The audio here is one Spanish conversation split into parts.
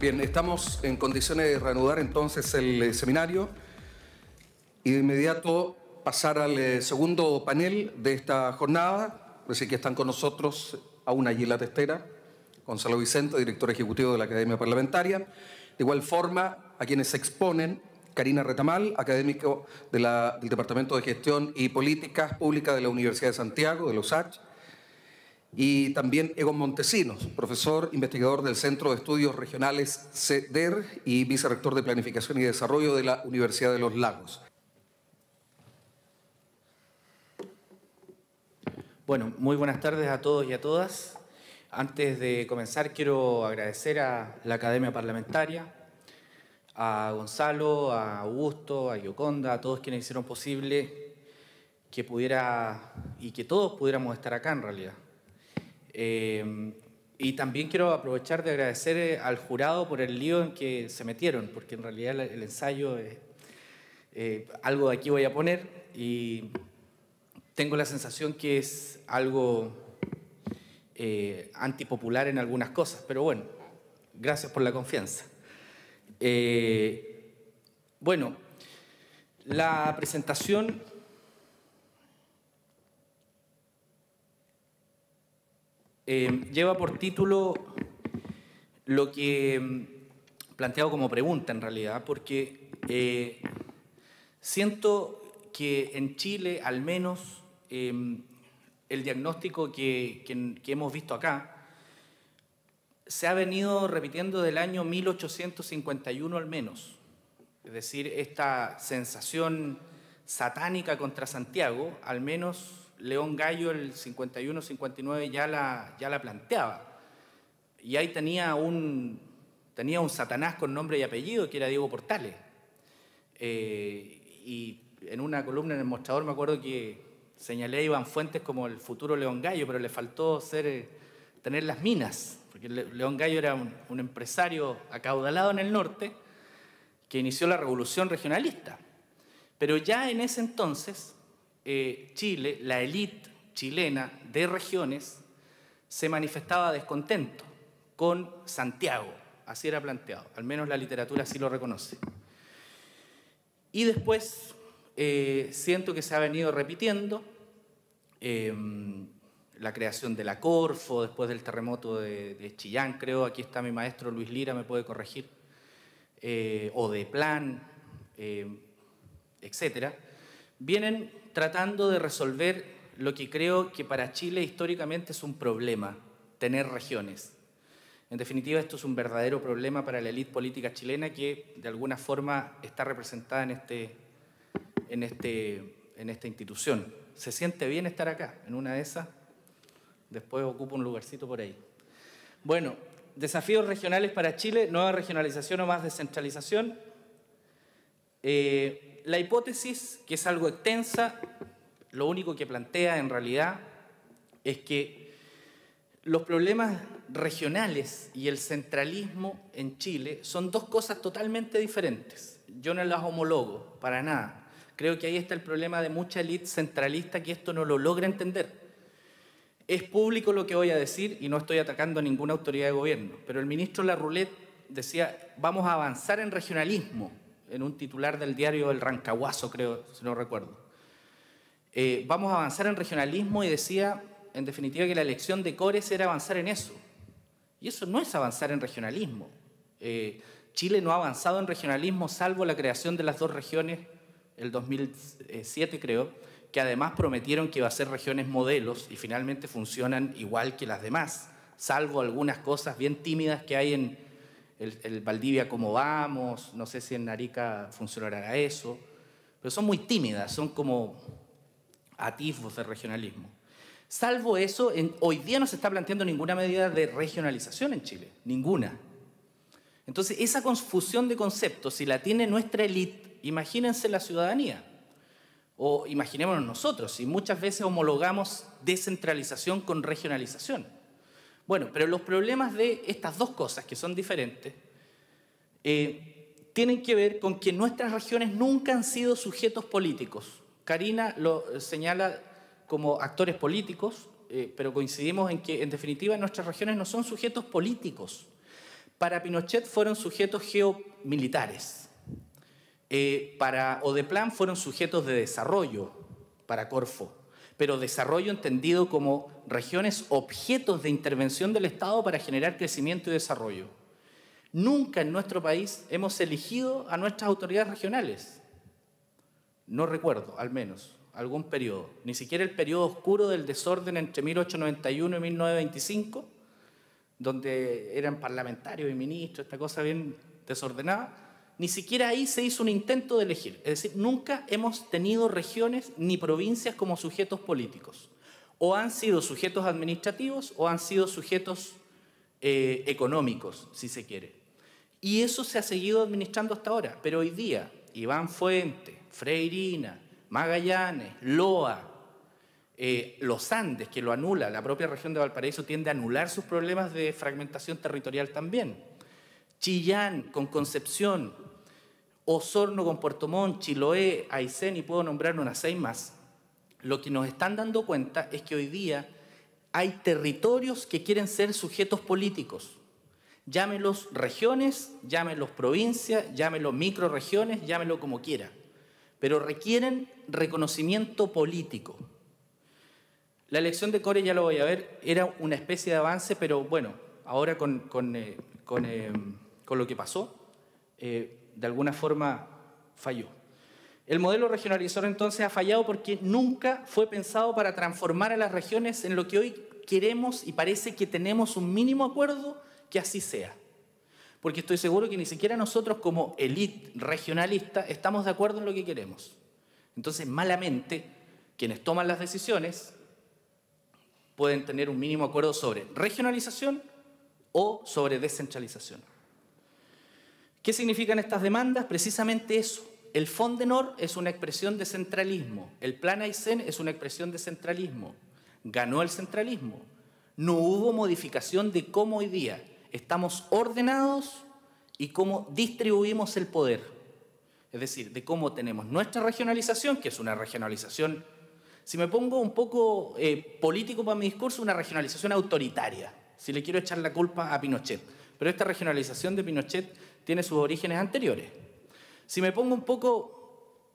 Bien, estamos en condiciones de reanudar entonces el seminario y de inmediato pasar al segundo panel de esta jornada. Así que están con nosotros Aún Aguila Testera, Gonzalo Vicente, director ejecutivo de la Academia Parlamentaria. De igual forma, a quienes se exponen, Karina Retamal, académico del Departamento de Gestión y Políticas Públicas de la Universidad de Santiago, de la USACH, y también Egon Montesinos, profesor investigador del Centro de Estudios Regionales CEDER y vicerrector de Planificación y Desarrollo de la Universidad de los Lagos. Bueno, muy buenas tardes a todos y a todas. Antes de comenzar, quiero agradecer a la Academia Parlamentaria, a Gonzalo, a Augusto, a Gioconda, a todos quienes hicieron posible que pudiera y que todos pudiéramos estar acá en realidad. Y también quiero aprovechar de agradecer al jurado por el lío en que se metieron, porque en realidad el ensayo, algo de aquí voy a poner y tengo la sensación que es algo antipopular en algunas cosas, pero bueno, gracias por la confianza. Bueno, la presentación lleva por título lo que planteado como pregunta en realidad, porque siento que en Chile al menos el diagnóstico que hemos visto acá se ha venido repitiendo del año 1851 al menos. Es decir, esta sensación satánica contra Santiago, al menos León Gallo el 51-59 ya la planteaba. Y ahí tenía un Satanás con nombre y apellido que era Diego Portales. Y en una columna en El Mostrador me acuerdo que señalé a Iván Fuentes como el futuro León Gallo, pero le faltó tener las minas, porque León Gallo era un empresario acaudalado en el norte que inició la revolución regionalista. Pero ya en ese entonces Chile, la élite chilena de regiones, se manifestaba descontento con Santiago, así era planteado, al menos la literatura así lo reconoce. Y después siento que se ha venido repitiendo la creación de la Corfo, después del terremoto de Chillán, creo, aquí está mi maestro Luis Lira, me puede corregir, o de Plan, etcétera. Vienen tratando de resolver lo que creo que para Chile históricamente es un problema, tener regiones. En definitiva, esto es un verdadero problema para la élite política chilena que de alguna forma está representada en esta institución. ¿Se siente bien estar acá? En una de esas, después ocupo un lugarcito por ahí. Bueno, desafíos regionales para Chile, nueva regionalización o más descentralización. La hipótesis, que es algo extensa, lo único que plantea en realidad es que los problemas regionales y el centralismo en Chile son dos cosas totalmente diferentes. Yo no las homologo para nada. Creo que ahí está el problema de mucha élite centralista que esto no lo logra entender. Es público lo que voy a decir y no estoy atacando a ninguna autoridad de gobierno, pero el ministro Larroulet decía, vamos a avanzar en regionalismo, en un titular del diario El Rancagüazo, creo, si no recuerdo. Vamos a avanzar en regionalismo y decía, en definitiva, que la elección de Cores era avanzar en eso. Y eso no es avanzar en regionalismo. Chile no ha avanzado en regionalismo salvo la creación de las dos regiones, el 2007 creo, que además prometieron que iba a ser regiones modelos y finalmente funcionan igual que las demás, salvo algunas cosas bien tímidas que hay en el Valdivia Como Vamos, no sé si en Arica funcionará eso, pero son muy tímidas, son como atisbos de regionalismo. Salvo eso, hoy día no se está planteando ninguna medida de regionalización en Chile, ninguna. Entonces, esa confusión de conceptos, si la tiene nuestra élite, imagínense la ciudadanía, o imaginémonos nosotros, si muchas veces homologamos descentralización con regionalización. Bueno, pero los problemas de estas dos cosas, que son diferentes, tienen que ver con que nuestras regiones nunca han sido sujetos políticos. Karina lo señala como actores políticos, pero coincidimos en que, en definitiva, nuestras regiones no son sujetos políticos. para Pinochet fueron sujetos geomilitares. Para Odeplan fueron sujetos de desarrollo, para Corfo, pero desarrollo entendido como regiones objetos de intervención del Estado para generar crecimiento y desarrollo. Nunca en nuestro país hemos elegido a nuestras autoridades regionales. No recuerdo, al menos, algún periodo. Ni siquiera el periodo oscuro del desorden entre 1891 y 1925, donde eran parlamentarios y ministros, esta cosa bien desordenada. Ni siquiera ahí se hizo un intento de elegir. Es decir, nunca hemos tenido regiones ni provincias como sujetos políticos. O han sido sujetos administrativos o han sido sujetos económicos, si se quiere. Y eso se ha seguido administrando hasta ahora. Pero hoy día, Iván Fuente, Freirina, Magallanes, Loa, los Andes, que lo anula, la propia región de Valparaíso tiende a anular sus problemas de fragmentación territorial también. Chillán con Concepción, Osorno con Puerto Montt, Chiloé, Aysén, y puedo nombrar unas 6 más. Lo que nos están dando cuenta es que hoy día hay territorios que quieren ser sujetos políticos. Llámelos regiones, llámelos provincias, llámelos microrregiones, llámelos como quiera. Pero requieren reconocimiento político. La elección de Core, ya lo voy a ver, era una especie de avance, pero bueno, ahora con lo que pasó, de alguna forma falló. El modelo regionalizador entonces ha fallado porque nunca fue pensado para transformar a las regiones en lo que hoy queremos y parece que tenemos un mínimo acuerdo que así sea. Porque estoy seguro que ni siquiera nosotros como élite regionalista estamos de acuerdo en lo que queremos. Entonces, malamente, quienes toman las decisiones pueden tener un mínimo acuerdo sobre regionalización o sobre descentralización. ¿Qué significan estas demandas? Precisamente eso. El Fondenor es una expresión de centralismo. El Plan Aysén es una expresión de centralismo. Ganó el centralismo. No hubo modificación de cómo hoy día estamos ordenados y cómo distribuimos el poder. Es decir, de cómo tenemos nuestra regionalización, que es una regionalización, si me pongo un poco político para mi discurso, una regionalización autoritaria, si le quiero echar la culpa a Pinochet. Pero esta regionalización de Pinochet tiene sus orígenes anteriores. Si me pongo un poco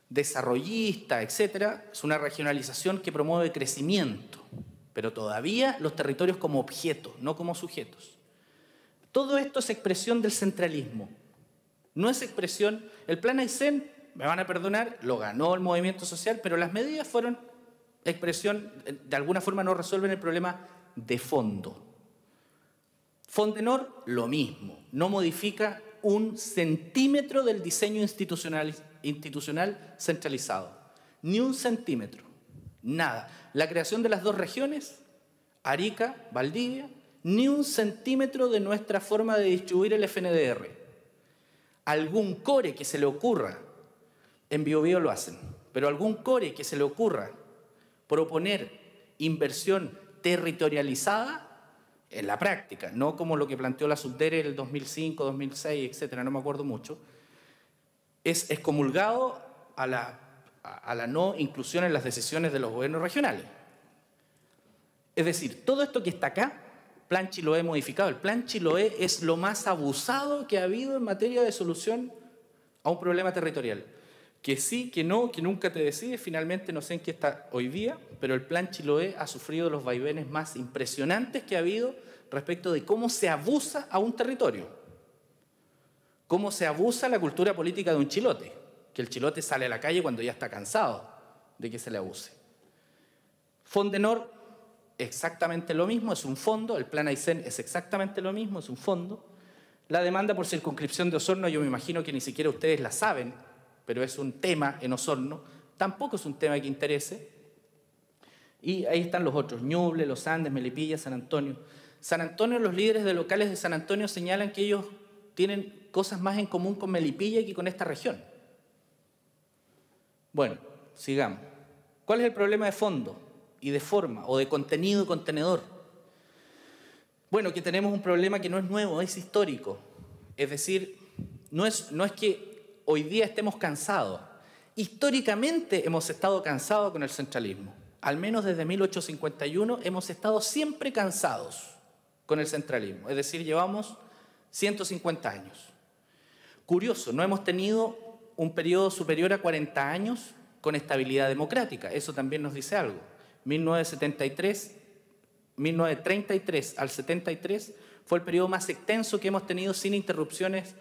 desarrollista, etcétera, es una regionalización que promueve crecimiento, pero todavía los territorios como objetos, no como sujetos. Todo esto es expresión del centralismo. No es expresión... El Plan Aysén, me van a perdonar, lo ganó el movimiento social, pero las medidas fueron expresión, de alguna forma no resuelven el problema de fondo. Fondenor, lo mismo, no modifica un centímetro del diseño institucional centralizado. Ni un centímetro, nada. La creación de las 2 regiones, Arica, Valdivia, ni un centímetro de nuestra forma de distribuir el FNDR. Algún core que se le ocurra, en Biobío lo hacen, pero algún core que se le ocurra proponer inversión territorializada, en la práctica, no como lo que planteó la Subdere en el 2005, 2006, etcétera, no me acuerdo mucho, es excomulgado a la no inclusión en las decisiones de los gobiernos regionales. Es decir, todo esto que está acá, Plan Chiloé modificado, el Plan Chiloé es lo más abusado que ha habido en materia de solución a un problema territorial. Que sí, que no, que nunca te decides, finalmente no sé en qué está hoy día, pero el Plan Chiloé ha sufrido los vaivenes más impresionantes que ha habido respecto de cómo se abusa a un territorio, cómo se abusa la cultura política de un chilote, que el chilote sale a la calle cuando ya está cansado de que se le abuse. Fondenor, exactamente lo mismo, es un fondo, el Plan Aysén es exactamente lo mismo, es un fondo. La demanda por circunscripción de Osorno, yo me imagino que ni siquiera ustedes la saben, pero es un tema en Osorno, tampoco es un tema que interese. Y ahí están los otros, Ñuble, Los Andes, Melipilla, San Antonio. San Antonio, los líderes de locales de San Antonio señalan que ellos tienen cosas más en común con Melipilla que con esta región. Bueno, sigamos. ¿Cuál es el problema de fondo y de forma o de contenido y contenedor? Bueno, que tenemos un problema que no es nuevo, es histórico. Es decir, no es que hoy día estemos cansados. Históricamente hemos estado cansados con el centralismo. Al menos desde 1851 hemos estado siempre cansados. con el centralismo. Es decir, llevamos 150 años. Curioso, no hemos tenido un periodo superior a 40 años con estabilidad democrática. Eso también nos dice algo. 1933 al 73 fue el periodo más extenso que hemos tenido sin interrupciones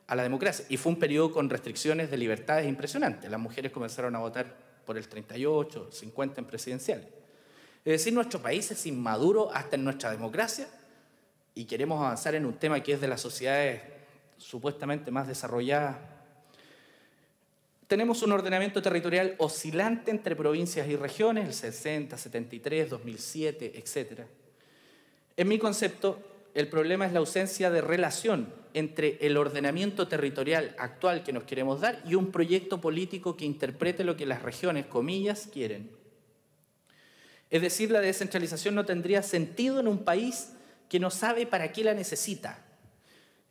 a la democracia. Y fue un periodo con restricciones de libertades impresionantes. Las mujeres comenzaron a votar por el 38, 50 en presidenciales. Es decir, nuestro país es inmaduro hasta en nuestra democracia y queremos avanzar en un tema que es de las sociedades supuestamente más desarrolladas. Tenemos un ordenamiento territorial oscilante entre provincias y regiones, el 60, 73, 2007, etc. En mi concepto, el problema es la ausencia de relación entre el ordenamiento territorial actual que nos queremos dar y un proyecto político que interprete lo que las regiones, comillas, quieren. Es decir, la descentralización no tendría sentido en un país que no sabe para qué la necesita.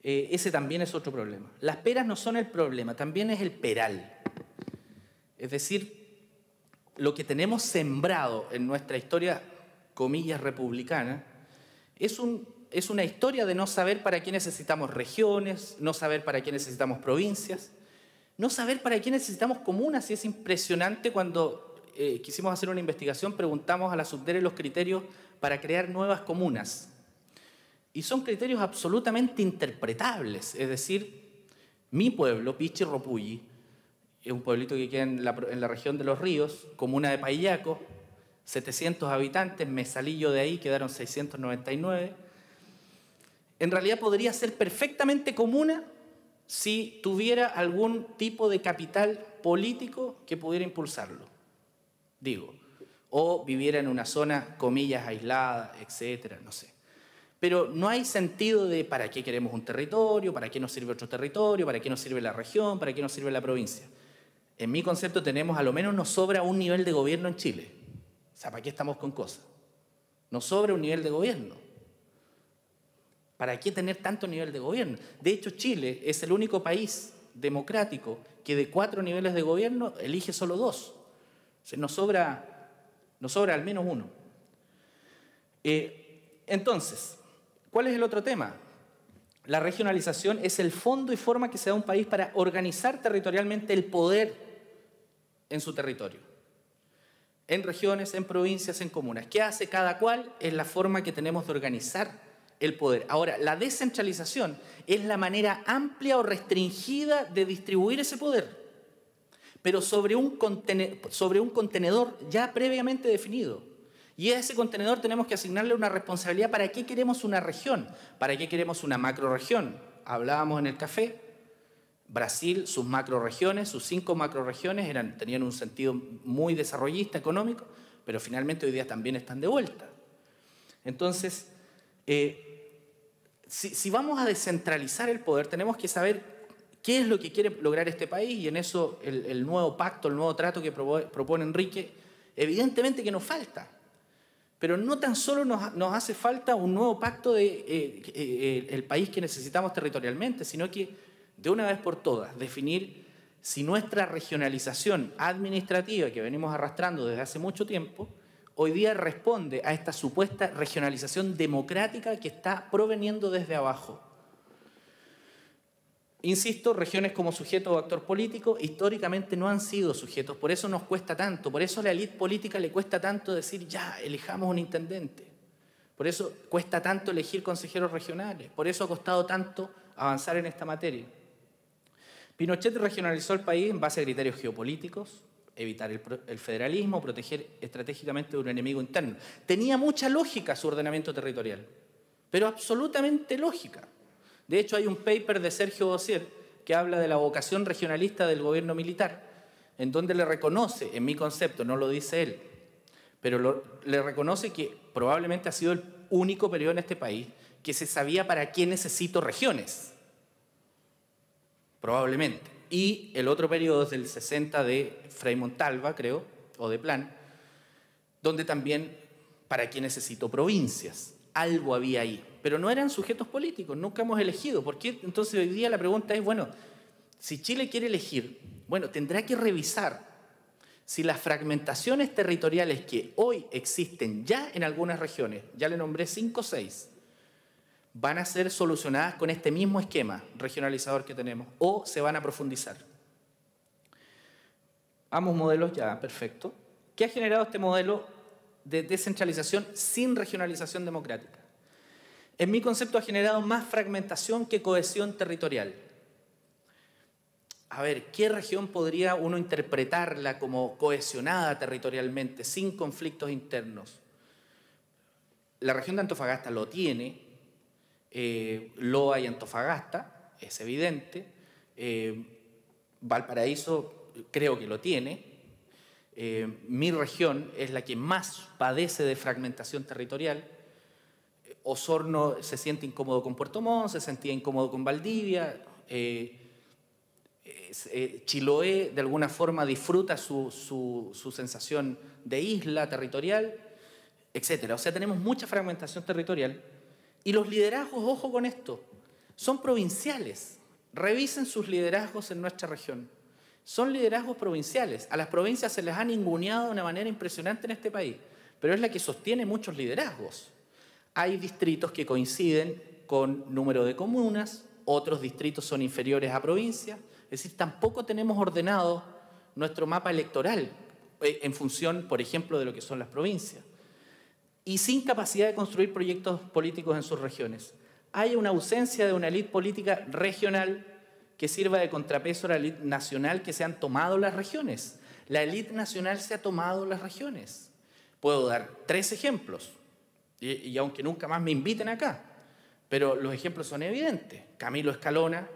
Ese también es otro problema. Las peras no son el problema, también es el peral. Es decir, lo que tenemos sembrado en nuestra historia, comillas, republicana, es una historia de no saber para qué necesitamos regiones, no saber para qué necesitamos provincias, no saber para qué necesitamos comunas. Y es impresionante cuando quisimos hacer una investigación, preguntamos a la Subdere los criterios para crear nuevas comunas. Y son criterios absolutamente interpretables. Es decir, mi pueblo, Pichirropulli, es un pueblito que queda en la región de Los Ríos, comuna de Paillaco, 700 habitantes, me salí yo de ahí, quedaron 699. En realidad podría ser perfectamente comuna si tuviera algún tipo de capital político que pudiera impulsarlo, digo, o viviera en una zona, comillas, aislada, etcétera, no sé. Pero no hay sentido de para qué queremos un territorio, para qué nos sirve otro territorio, para qué nos sirve la región, para qué nos sirve la provincia. En mi concepto tenemos, a lo menos nos sobra un nivel de gobierno en Chile. O sea, ¿para qué estamos con cosas? Nos sobra un nivel de gobierno. ¿Para qué tener tanto nivel de gobierno? De hecho, Chile es el único país democrático que de 4 niveles de gobierno elige solo 2. O sea, nos sobra al menos uno. Entonces, ¿cuál es el otro tema? La regionalización es el fondo y forma que se da a un país para organizar territorialmente el poder en su territorio. En regiones, en provincias, en comunas. ¿Qué hace cada cual? Es la forma que tenemos de organizar el poder. Ahora, la descentralización es la manera amplia o restringida de distribuir ese poder, pero sobre un contenedor ya previamente definido. Y a ese contenedor tenemos que asignarle una responsabilidad. ¿Para qué queremos una región? ¿Para qué queremos una macrorregión? Hablábamos en el café. Brasil, sus macrorregiones, sus 5 macrorregiones tenían un sentido muy desarrollista, económico, pero finalmente hoy día también están de vuelta. Entonces, si vamos a descentralizar el poder, tenemos que saber qué es lo que quiere lograr este país, y en eso el nuevo pacto, el nuevo trato que propone Enrique, evidentemente que nos falta. Pero no tan solo nos hace falta un nuevo pacto del país que necesitamos territorialmente, sino que de una vez por todas definir si nuestra regionalización administrativa que venimos arrastrando desde hace mucho tiempo hoy día responde a esta supuesta regionalización democrática que está proveniendo desde abajo. Insisto, regiones como sujeto o actor político históricamente no han sido sujetos, por eso nos cuesta tanto, por eso a la élite política le cuesta tanto decir ya, elijamos un intendente, por eso cuesta tanto elegir consejeros regionales, por eso ha costado tanto avanzar en esta materia. Pinochet regionalizó el país en base a criterios geopolíticos, evitar el federalismo, proteger estratégicamente de un enemigo interno. Tenía mucha lógica su ordenamiento territorial, pero absolutamente lógica. De hecho, hay un paper de Sergio Bossier que habla de la vocación regionalista del gobierno militar, en donde le reconoce, en mi concepto, no lo dice él, pero le reconoce que probablemente ha sido el único periodo en este país que se sabía para qué necesito regiones. Probablemente. Y el otro periodo es del 60 de Frei Montalva, creo, o de Plan, donde también para qué necesito provincias. Algo había ahí, pero no eran sujetos políticos, nunca hemos elegido. ¿Por qué? Entonces hoy día la pregunta es, bueno, si Chile quiere elegir, bueno, tendrá que revisar si las fragmentaciones territoriales que hoy existen ya en algunas regiones, ya le nombré 5 o 6, van a ser solucionadas con este mismo esquema regionalizador que tenemos o se van a profundizar. Ambos modelos ya, perfecto. ¿Qué ha generado este modelo de descentralización sin regionalización democrática? En mi concepto ha generado más fragmentación que cohesión territorial. A ver, ¿qué región podría uno interpretarla como cohesionada territorialmente, sin conflictos internos? La región de Antofagasta lo tiene, Loa y Antofagasta, es evidente, Valparaíso creo que lo tiene, mi región es la que más padece de fragmentación territorial. Osorno se siente incómodo con Puerto Montt, se sentía incómodo con Valdivia, Chiloé de alguna forma disfruta su sensación de isla territorial, etc. O sea, tenemos mucha fragmentación territorial y los liderazgos, ojo con esto, son provinciales. Revisen sus liderazgos en nuestra región. Son liderazgos provinciales. A las provincias se les ha ninguneado de una manera impresionante en este país, pero es la que sostiene muchos liderazgos. Hay distritos que coinciden con número de comunas, otros distritos son inferiores a provincias, es decir, tampoco tenemos ordenado nuestro mapa electoral en función, por ejemplo, de lo que son las provincias. Y sin capacidad de construir proyectos políticos en sus regiones. Hay una ausencia de una élite política regional que sirva de contrapeso a la élite nacional que se han tomado las regiones. La élite nacional se ha tomado las regiones. Puedo dar 3 ejemplos, y aunque nunca más me inviten acá, pero los ejemplos son evidentes. Camilo Escalona,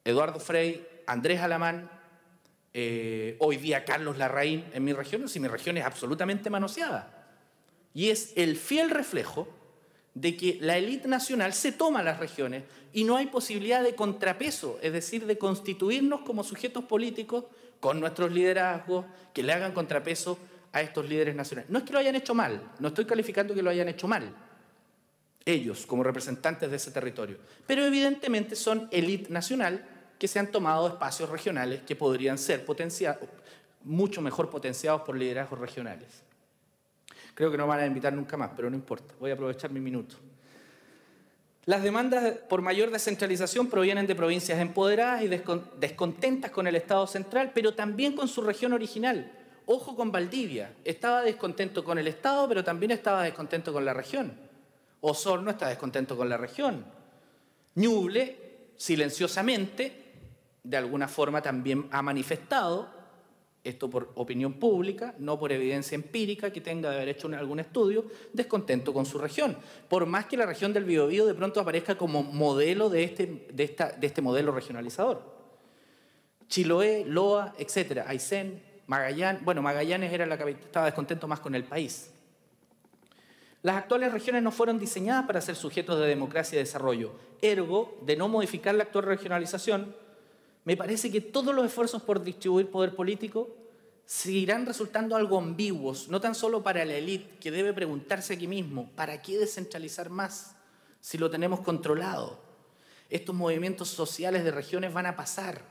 Eduardo Frei, Andrés Alamán, hoy día Carlos Larraín en mi región, si mi región es absolutamente manoseada. Y es el fiel reflejo de que la élite nacional se toma las regiones y no hay posibilidad de contrapeso, es decir, de constituirnos como sujetos políticos con nuestros liderazgos que le hagan contrapeso a estos líderes nacionales. No es que lo hayan hecho mal, no estoy calificando que lo hayan hecho mal, ellos como representantes de ese territorio, pero evidentemente son élite nacional que se han tomado espacios regionales que podrían ser mucho mejor potenciados por liderazgos regionales. Creo que no van a invitar nunca más, pero no importa, voy a aprovechar mi minuto. Las demandas por mayor descentralización provienen de provincias empoderadas y descontentas con el Estado central, pero también con su región original. Ojo con Valdivia, estaba descontento con el Estado, pero también estaba descontento con la región. Osorno está descontento con la región. Ñuble, silenciosamente, de alguna forma también ha manifestado, esto por opinión pública, no por evidencia empírica que tenga de haber hecho algún estudio, descontento con su región. Por más que la región del Biobío de pronto aparezca como modelo de este modelo regionalizador. Chiloé, Loa, etc. Aysén, Magallanes, bueno, Magallanes era la que estaba descontento más con el país. Las actuales regiones no fueron diseñadas para ser sujetos de democracia y desarrollo. Ergo, de no modificar la actual regionalización, me parece que todos los esfuerzos por distribuir poder político seguirán resultando algo ambiguos, no tan solo para la élite, que debe preguntarse aquí mismo, ¿para qué descentralizar más si lo tenemos controlado? Estos movimientos sociales de regiones van a pasar.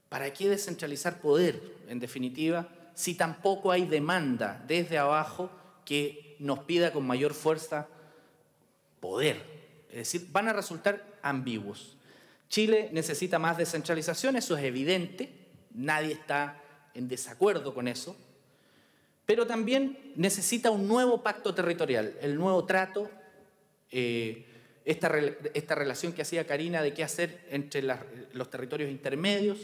¿Para qué descentralizar poder, en definitiva, si tampoco hay demanda desde abajo que nos pida con mayor fuerza poder? Es decir, van a resultar ambiguos. Chile necesita más descentralización, eso es evidente, nadie está en desacuerdo con eso, pero también necesita un nuevo pacto territorial, el nuevo trato, esta relación que hacía Karina de qué hacer entre los territorios intermedios,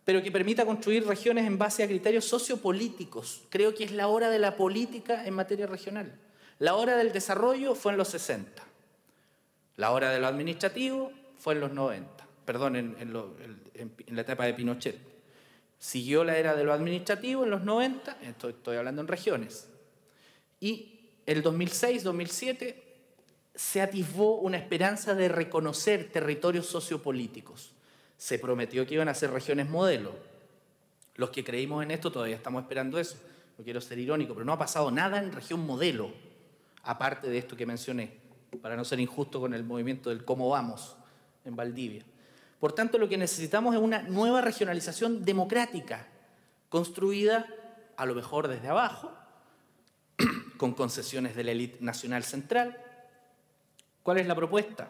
pero que permita construir regiones en base a criterios sociopolíticos. Creo que es la hora de la política en materia regional. La hora del desarrollo fue en los 60. La hora de lo administrativo fue en los 90. Perdón, en la etapa de Pinochet. Siguió la era de lo administrativo en los 90, estoy hablando en regiones. Y el 2006-2007 se atisbó una esperanza de reconocer territorios sociopolíticos. Se prometió que iban a ser regiones modelo. Los que creímos en esto todavía estamos esperando eso. No quiero ser irónico, pero no ha pasado nada en región modelo, aparte de esto que mencioné, para no ser injusto con el movimiento del cómo vamos en Valdivia. Por tanto, lo que necesitamos es una nueva regionalización democrática, construida a lo mejor desde abajo, con concesiones de la élite nacional central, ¿Cuál es la propuesta?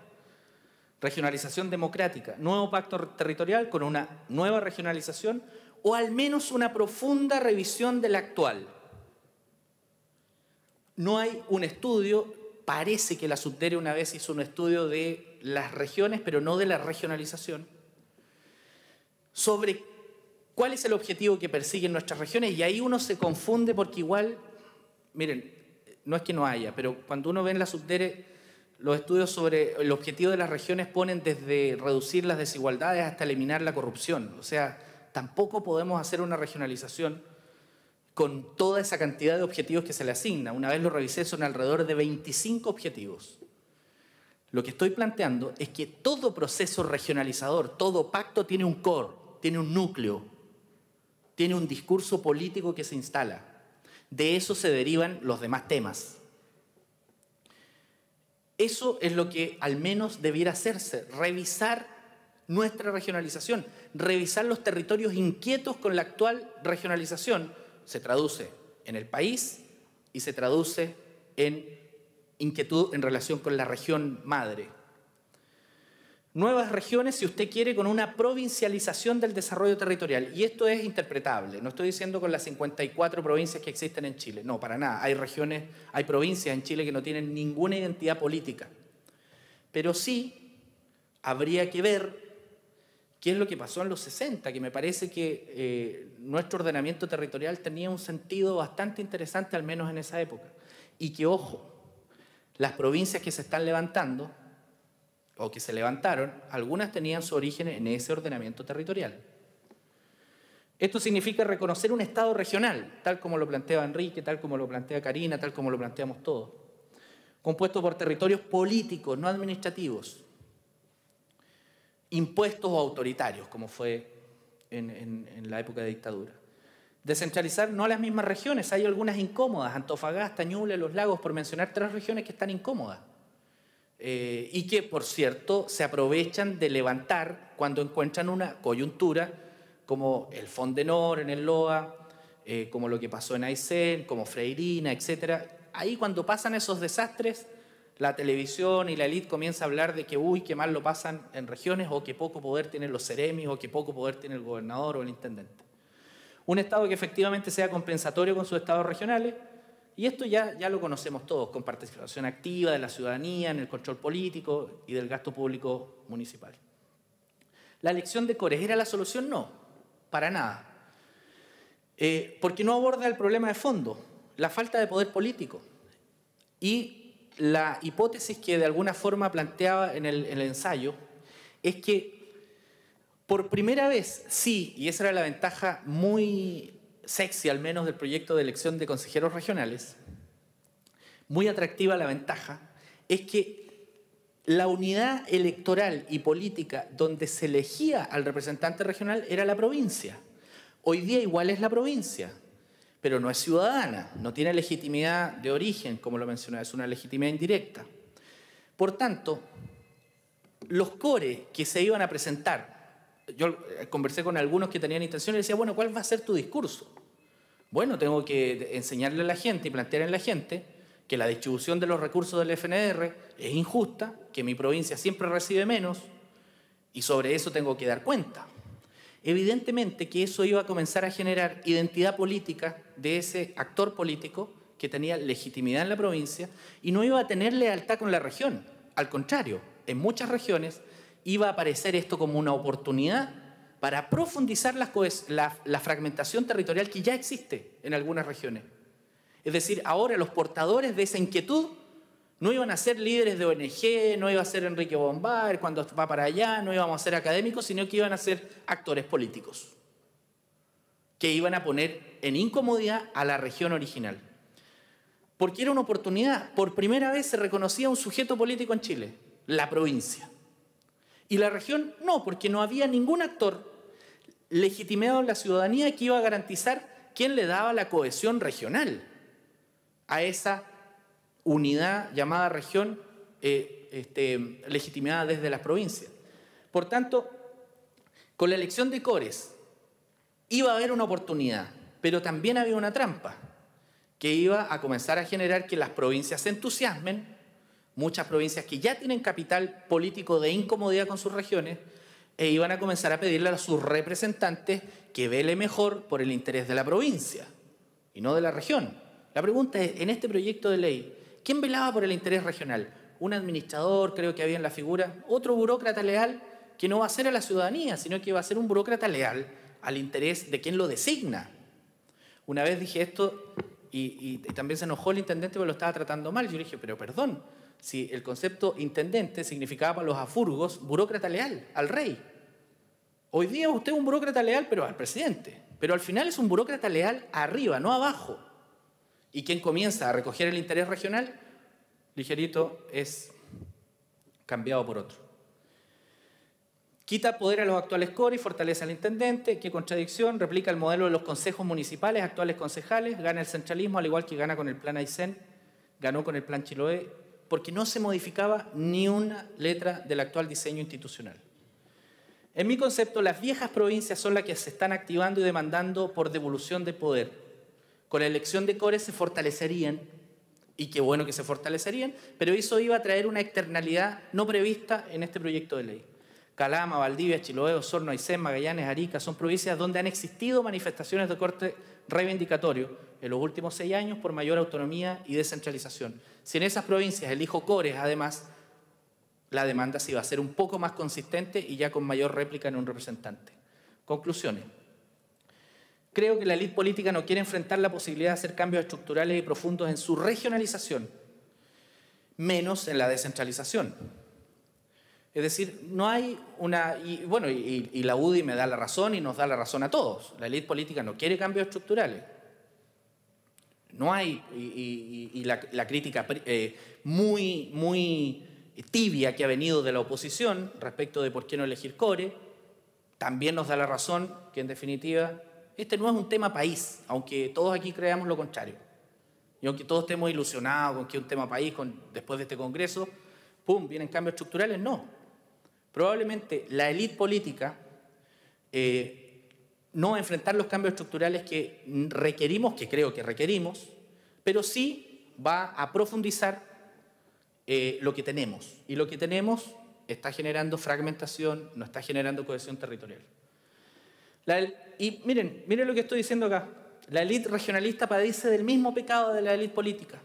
Regionalización democrática, nuevo pacto territorial con una nueva regionalización o al menos una profunda revisión de la actual. No hay un estudio, parece que la Subdere una vez hizo un estudio de las regiones, pero no de la regionalización, sobre cuál es el objetivo que persiguen nuestras regiones, y ahí uno se confunde porque igual, miren, no es que no haya, pero cuando uno ve en la Subdere los estudios sobre el objetivo de las regiones ponen desde reducir las desigualdades hasta eliminar la corrupción. O sea, tampoco podemos hacer una regionalización con toda esa cantidad de objetivos que se le asigna. Una vez lo revisé, son alrededor de 25 objetivos. Lo que estoy planteando es que todo proceso regionalizador, todo pacto tiene un core, tiene un núcleo, tiene un discurso político que se instala. De eso se derivan los demás temas. Eso es lo que al menos debiera hacerse, revisar nuestra regionalización, revisar los territorios inquietos con la actual regionalización. Se traduce en el país y se traduce en inquietud en relación con la región madre. Nuevas regiones, si usted quiere, con una provincialización del desarrollo territorial. Y esto es interpretable. No estoy diciendo con las 54 provincias que existen en Chile. No, para nada. Hay regiones, hay provincias en Chile que no tienen ninguna identidad política. Pero sí habría que ver qué es lo que pasó en los 60, que me parece que nuestro ordenamiento territorial tenía un sentido bastante interesante, al menos en esa época. Y que, ojo, las provincias que se están levantando o que se levantaron, algunas tenían su origen en ese ordenamiento territorial. Esto significa reconocer un Estado regional, tal como lo plantea Enrique, tal como lo plantea Karina, tal como lo planteamos todos, compuesto por territorios políticos, no administrativos, impuestos o autoritarios, como fue en la época de dictadura. Descentralizar no a las mismas regiones, hay algunas incómodas, Antofagasta, Ñuble, Los Lagos, por mencionar 3 regiones que están incómodas. Y que, por cierto, se aprovechan de levantar cuando encuentran una coyuntura, como el Fondenor en el LOA, como lo que pasó en Aysén, como Freirina, etc. Ahí cuando pasan esos desastres, la televisión y la élite comienza a hablar de que, uy, qué mal lo pasan en regiones, o que poco poder tienen los seremis, o que poco poder tiene el gobernador o el intendente. Un Estado que efectivamente sea compensatorio con sus estados regionales. Y esto ya lo conocemos todos, con participación activa de la ciudadanía en el control político y del gasto público municipal. ¿La elección de cores era la solución? No, para nada. Porque no aborda el problema de fondo, la falta de poder político. Y la hipótesis que de alguna forma planteaba en el ensayo es que por primera vez, sí, y esa era la ventaja muy sexy al menos del proyecto de elección de consejeros regionales, muy atractiva la ventaja, es que la unidad electoral y política donde se elegía al representante regional era la provincia. Hoy día igual es la provincia, pero no es ciudadana, no tiene legitimidad de origen, como lo mencionaba, es una legitimidad indirecta. Por tanto, los cores que se iban a presentar, yo conversé con algunos que tenían intención y les decía, bueno, ¿cuál va a ser tu discurso? Bueno, tengo que enseñarle a la gente y plantear en la gente que la distribución de los recursos del FNR es injusta, que mi provincia siempre recibe menos y sobre eso tengo que dar cuenta. Evidentemente que eso iba a comenzar a generar identidad política de ese actor político que tenía legitimidad en la provincia y no iba a tener lealtad con la región. Al contrario, en muchas regiones iba a aparecer esto como una oportunidad para profundizar la fragmentación territorial que ya existe en algunas regiones. Es decir, ahora los portadores de esa inquietud no iban a ser líderes de ONG, no iba a ser Enrique Bombard cuando va para allá, no íbamos a ser académicos, sino que iban a ser actores políticos que iban a poner en incomodidad a la región original. Porque era una oportunidad. Por primera vez se reconocía un sujeto político en Chile, la provincia. Y la región no, porque no había ningún actor legitimado en la ciudadanía que iba a garantizar quién le daba la cohesión regional a esa unidad llamada región legitimada desde las provincias. Por tanto, con la elección de cores iba a haber una oportunidad, pero también había una trampa que iba a comenzar a generar que las provincias se entusiasmen muchas provincias que ya tienen capital político de incomodidad con sus regiones e iban a comenzar a pedirle a sus representantes que vele mejor por el interés de la provincia y no de la región. La pregunta es, en este proyecto de ley, ¿quién velaba por el interés regional? Un administrador, creo que había en la figura, otro burócrata leal que no va a ser a la ciudadanía, sino que va a ser un burócrata leal al interés de quien lo designa. Una vez dije esto y también se enojó el intendente porque lo estaba tratando mal. Yo le dije, pero perdón, si el concepto intendente significaba para los afurgos burócrata leal, al rey. Hoy día usted es un burócrata leal, pero al presidente. Pero al final es un burócrata leal arriba, no abajo. Y quien comienza a recoger el interés regional, ligerito, es cambiado por otro. Quita poder a los actuales core y fortalece al intendente. Qué contradicción. Replica el modelo de los consejos municipales, actuales concejales. Gana el centralismo, al igual que gana con el plan Aysén. Ganó con el plan Chiloé, porque no se modificaba ni una letra del actual diseño institucional. En mi concepto, las viejas provincias son las que se están activando y demandando por devolución de poder. Con la elección de core se fortalecerían, y qué bueno que se fortalecerían, pero eso iba a traer una externalidad no prevista en este proyecto de ley. Calama, Valdivia, Chiloé, Osorno, Aysén, Magallanes, Arica son provincias donde han existido manifestaciones de corte reivindicatorio en los últimos 6 años por mayor autonomía y descentralización. Si en esas provincias elijo cores, además, la demanda sí va a ser un poco más consistente y ya con mayor réplica en un representante. Conclusiones. Creo que la élite política no quiere enfrentar la posibilidad de hacer cambios estructurales y profundos en su regionalización, menos en la descentralización. Es decir, no hay una... Y la UDI me da la razón y nos da la razón a todos. La élite política no quiere cambios estructurales. No hay... Y la crítica muy tibia que ha venido de la oposición respecto de por qué no elegir core, también nos da la razón que, en definitiva, este no es un tema país, aunque todos aquí creamos lo contrario. Y aunque todos estemos ilusionados con que es un tema país después de este Congreso, ¡pum!, vienen cambios estructurales. No. Probablemente la élite política no va a enfrentar los cambios estructurales que requerimos, que creo que requerimos, pero sí va a profundizar lo que tenemos. Y lo que tenemos está generando fragmentación, no está generando cohesión territorial. Y miren lo que estoy diciendo acá. La élite regionalista padece del mismo pecado de la élite política,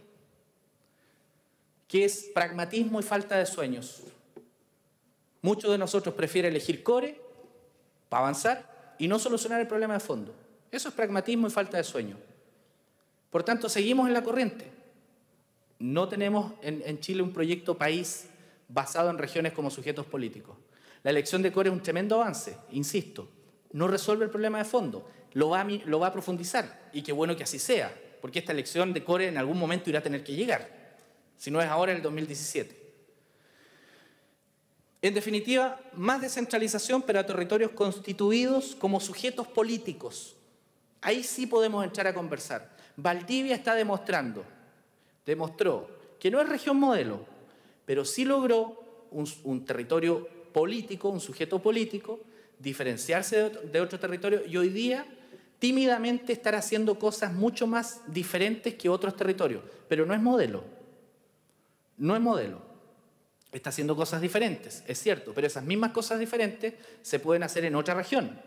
que es pragmatismo y falta de sueños. Muchos de nosotros prefieren elegir core para avanzar y no solucionar el problema de fondo. Eso es pragmatismo y falta de sueño. Por tanto, seguimos en la corriente. No tenemos en Chile un proyecto país basado en regiones como sujetos políticos. La elección de core es un tremendo avance, insisto. No resuelve el problema de fondo, lo va a profundizar. Y qué bueno que así sea, porque esta elección de core en algún momento irá a tener que llegar. Si no es ahora, en el 2017. En definitiva, más descentralización, pero a territorios constituidos como sujetos políticos. Ahí sí podemos entrar a conversar. Valdivia demostró que no es región modelo, pero sí logró un territorio político, un sujeto político, diferenciarse de otro territorio y hoy día tímidamente estar haciendo cosas mucho más diferentes que otros territorios. Pero no es modelo. No es modelo. Está haciendo cosas diferentes, es cierto, pero esas mismas cosas diferentes se pueden hacer en otra región.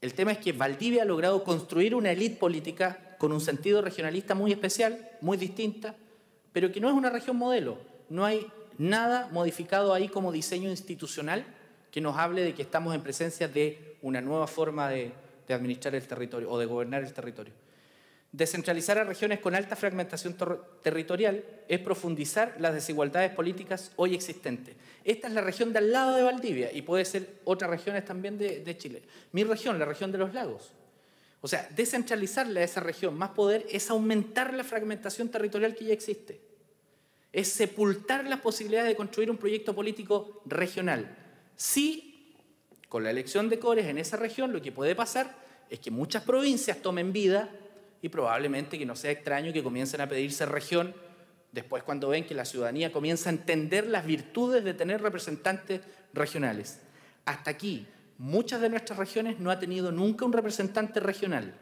El tema es que Valdivia ha logrado construir una élite política con un sentido regionalista muy especial, muy distinta, pero que no es una región modelo. No hay nada modificado ahí como diseño institucional que nos hable de que estamos en presencia de una nueva forma de administrar el territorio o de gobernar el territorio. Descentralizar a regiones con alta fragmentación territorial es profundizar las desigualdades políticas hoy existentes. Esta es la región de al lado de Valdivia y puede ser otras regiones también de Chile. Mi región, la región de los lagos. O sea, descentralizarle a esa región más poder es aumentar la fragmentación territorial que ya existe. Es sepultar las posibilidades de construir un proyecto político regional. Sí, con la elección de cores en esa región lo que puede pasar es que muchas provincias tomen vida y probablemente que no sea extraño que comiencen a pedirse región después cuando ven que la ciudadanía comienza a entender las virtudes de tener representantes regionales. Hasta aquí, muchas de nuestras regiones no ha tenido nunca un representante regional.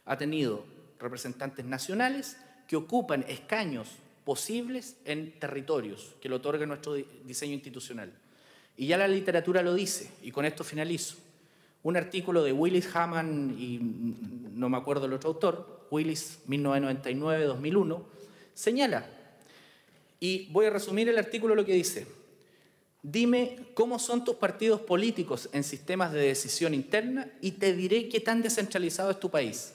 Ha tenido representantes nacionales que ocupan escaños posibles en territorios que lo otorga nuestro diseño institucional. Y ya la literatura lo dice, y con esto finalizo. Un artículo de Willis Hamann y no me acuerdo el otro autor, Willis 1999-2001, señala, y voy a resumir el artículo lo que dice: dime cómo son tus partidos políticos en sistemas de decisión interna y te diré qué tan descentralizado es tu país.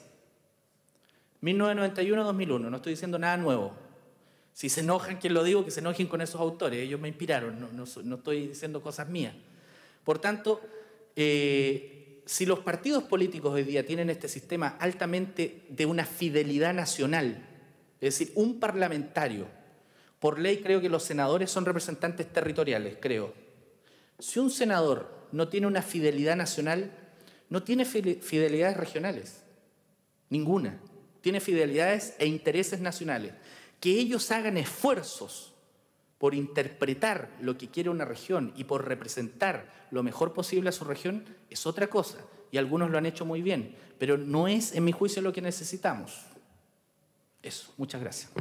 1991-2001, no estoy diciendo nada nuevo. Si se enojan, quien lo digo, que se enojen con esos autores, ellos me inspiraron, no estoy diciendo cosas mías. Por tanto, si los partidos políticos hoy día tienen este sistema altamente de una fidelidad nacional, es decir, un parlamentario, por ley creo que los senadores son representantes territoriales, creo. Si un senador no tiene una fidelidad nacional, no tiene fidelidades regionales, ninguna. Tiene fidelidades e intereses nacionales. Que ellos hagan esfuerzos por interpretar lo que quiere una región y por representar lo mejor posible a su región es otra cosa. Y algunos lo han hecho muy bien, pero no es, en mi juicio, lo que necesitamos. Eso, muchas gracias.